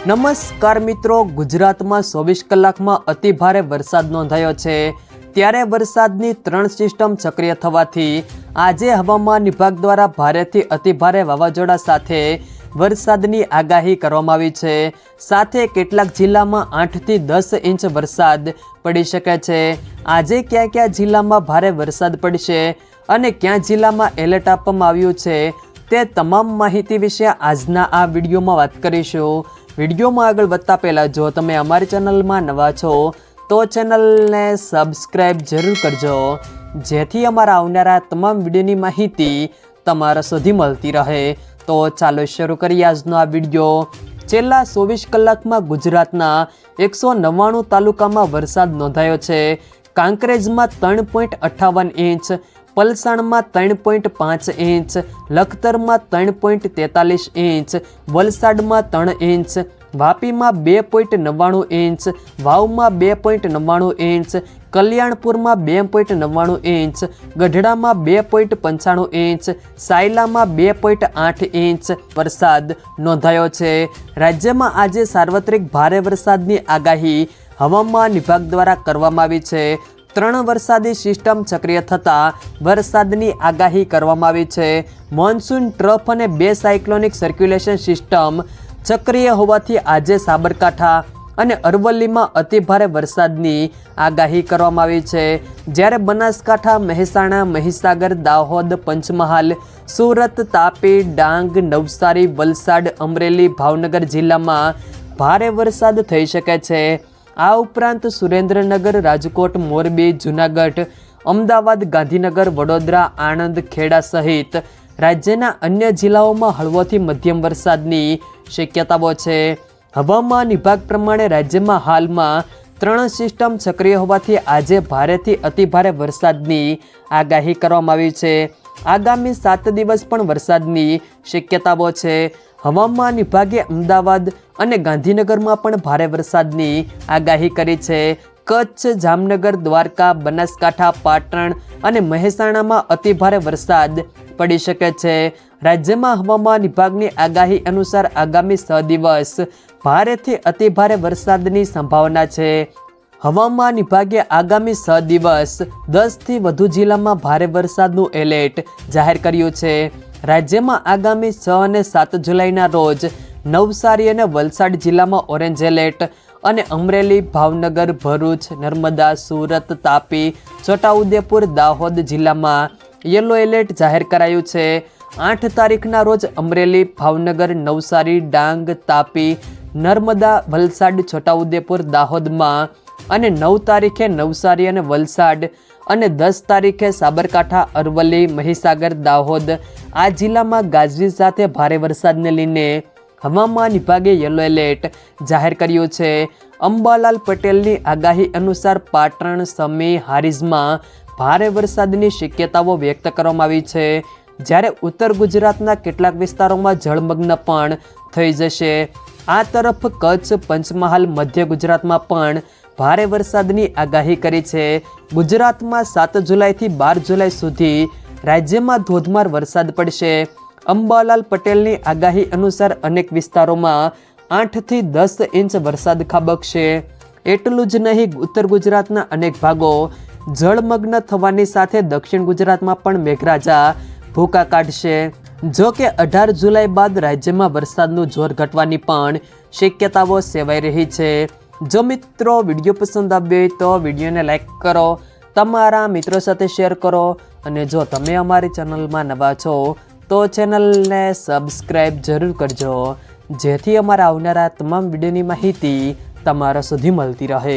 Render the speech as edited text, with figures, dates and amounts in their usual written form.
નમસ્કાર મિત્રો, ગુજરાતમાં 24 કલાકમાં અતિ ભારે વરસાદ નોંધાયો છે। ત્યારે વરસાદની 3 સિસ્ટમ સક્રિય થવાથી આજે હવામાન વિભાગ દ્વારા ભારેથી અતિ ભારે વાવાઝોડા સાથે વરસાદની આગાહી કરવામાં આવી છે। સાથે કેટલાક જિલ્લામાં 8 થી 10 ઇંચ વરસાદ પડી શકે છે। આજે ક્યાં ક્યાં જિલ્લામાં ભારે વરસાદ પડશે અને ક્યાં જિલ્લામાં એલર્ટ આપવામાં આવ્યું છે તે તમામ માહિતી વિશે આજના આ વિડીયોમાં વાત કરીશું। વિડીયોમાં આગળ વધતા પહેલાં જો તમે અમારી ચેનલમાં નવા છો તો ચેનલને સબસ્ક્રાઈબ જરૂર કરજો, જેથી અમારા આવનારા તમામ વિડીયોની માહિતી તમારા સુધી મળતી રહે। તો ચાલો શરૂ કરીએ આજનો આ વિડીયો। છેલ્લા 24 કલાકમાં ગુજરાતના 199 તાલુકામાં વરસાદ નોંધાયો છે। કાંકરેજમાં 3.58 ઇંચ, પલસાણમાં 3.5 ઇંચ, લખતરમાં 3.43 ઇંચ, વલસાડમાં 3 ઇંચ, વાપીમાં 2.99 ઇંચ, વાવમાં 2.99 ઇંચ, કલ્યાણપુરમાં 2.99 ઇંચ, ગઢડામાં 2.95 ઇંચ, સાયલામાં 2.8 ઇંચ વરસાદ નોંધાયો છે। રાજ્યમાં આજે સાર્વત્રિક ભારે વરસાદની આગાહી હવામાન વિભાગ દ્વારા કરવામાં આવી છે। 3 વરસાદી સિસ્ટમ સક્રિય થતાં વરસાદની આગાહી કરવામાં આવી છે। મોન્સૂન ટ્રફ અને 2 સાયક્લોનિક સર્ક્યુલેશન સિસ્ટમ સક્રિય હોવાથી આજે સાબરકાંઠા અને અરવલ્લીમાં અતિભારે વરસાદની આગાહી કરવામાં આવી છે। જ્યારે બનાસકાંઠા, મહેસાણા, મહીસાગર, દાહોદ, પંચમહાલ, સુરત, તાપી, ડાંગ, નવસારી, વલસાડ, અમરેલી, ભાવનગર જિલ્લામાં ભારે વરસાદ થઈ શકે છે। આ ઉપરાંત સુરેન્દ્રનગર, રાજકોટ, મોરબી, જૂનાગઢ, અમદાવાદ, ગાંધીનગર, વડોદરા, આણંદ, ખેડા સહિત રાજ્યના અન્ય જિલ્લાઓમાં હળવોથી મધ્યમ વરસાદની શક્યતાઓ છે। હવામાન વિભાગ પ્રમાણે રાજ્યમાં હાલમાં 3 સિસ્ટમ સક્રિય હોવાથી આજે ભારેથી અતિભારે વરસાદની આગાહી કરવામાં આવી છે। આગામી 7 દિવસ પણ વરસાદની શક્યતાઓ છે। હવામાન વિભાગે અમદાવાદ અને ગાંધીનગરમાં પણ ભારે વરસાદની આગાહી કરી છે। કચ્છ, જામનગર, દ્વારકા, બનાસકાંઠા, પાટણ અને મહેસાણામાં અતિભારે વરસાદ પડી શકે છે। રાજ્યમાં હવામાન વિભાગની આગાહી અનુસાર આગામી 6 દિવસ ભારેથી અતિભારે વરસાદની સંભાવના છે। હવામાન વિભાગે આગામી 6 દિવસ 10 થી વધુ જિલ્લામાં ભારે વરસાદનું એલર્ટ જાહેર કર્યું છે। રાજ્યમાં આગામી 6 અને 7 જુલાઈના રોજ નવસારી અને વલસાડ જિલ્લામાં ઓરેન્જ એલર્ટ અને અમરેલી, ભાવનગર, ભરૂચ, નર્મદા, સુરત, તાપી, છોટાઉદેપુર, દાહોદ જિલ્લામાં યલો એલર્ટ જાહેર કરાયું છે। 8 તારીખના રોજ અમરેલી, ભાવનગર, નવસારી, ડાંગ, તાપી, નર્મદા, વલસાડ, છોટાઉદેપુર, દાહોદમાં અને 9 તારીખે નવસારી અને વલસાડ અને 10 તારીખે સાબરકાંઠા, અરવલ્લી, મહીસાગર, દાહોદ આ જિલ્લામાં ગાજવીજ સાથે ભારે વરસાદને લઈને હવામાન વિભાગે યલો એલર્ટ જાહેર કર્યું છે। અંબાલાલ પટેલની આગાહી અનુસાર પાટણ, સમી, હારીજમાં ભારે વરસાદની શક્યતાઓ વ્યક્ત કરવામાં આવી છે। જ્યારે ઉત્તર ગુજરાતના કેટલાક વિસ્તારોમાં જળમગ્ન પણ થઈ જશે। આ તરફ કચ્છ, પંચમહાલ, મધ્ય ગુજરાતમાં પણ ભારે વરસાદની આગાહી કરી છે। ગુજરાતમાં 7 જુલાઈથી 12 જુલાઈ સુધી રાજ્યમાં ધોધમાર વરસાદ પડશે। અંબાલાલ પટેલની આગાહી અનુસાર અનેક વિસ્તારોમાં 8 થી 10 ઇંચ વરસાદ ખાબકશે। એટલું જ નહીં, ઉત્તર ગુજરાતના અનેક ભાગો જળમગ્ન થવાની સાથે દક્ષિણ ગુજરાતમાં પણ મેઘરાજા ભૂકા કાઢશે। જો કે 18 જુલાઈ બાદ રાજ્યમાં વરસાદનું જોર ઘટવાની પણ શક્યતાઓ સેવાઈ રહી છે। જો મિત્રો વિડીયો પસંદ આવ્યો હોય તો વિડીયોને લાઈક કરો, તમારા મિત્રો સાથે શેર કરો અને જો તમે અમારી ચેનલમાં નવા છો તો ચેનલને સબસ્ક્રાઈબ જરૂર કરજો, જેથી અમારા આવનારા તમામ વિડીયોની માહિતી તમારા સુધી મળતી રહે।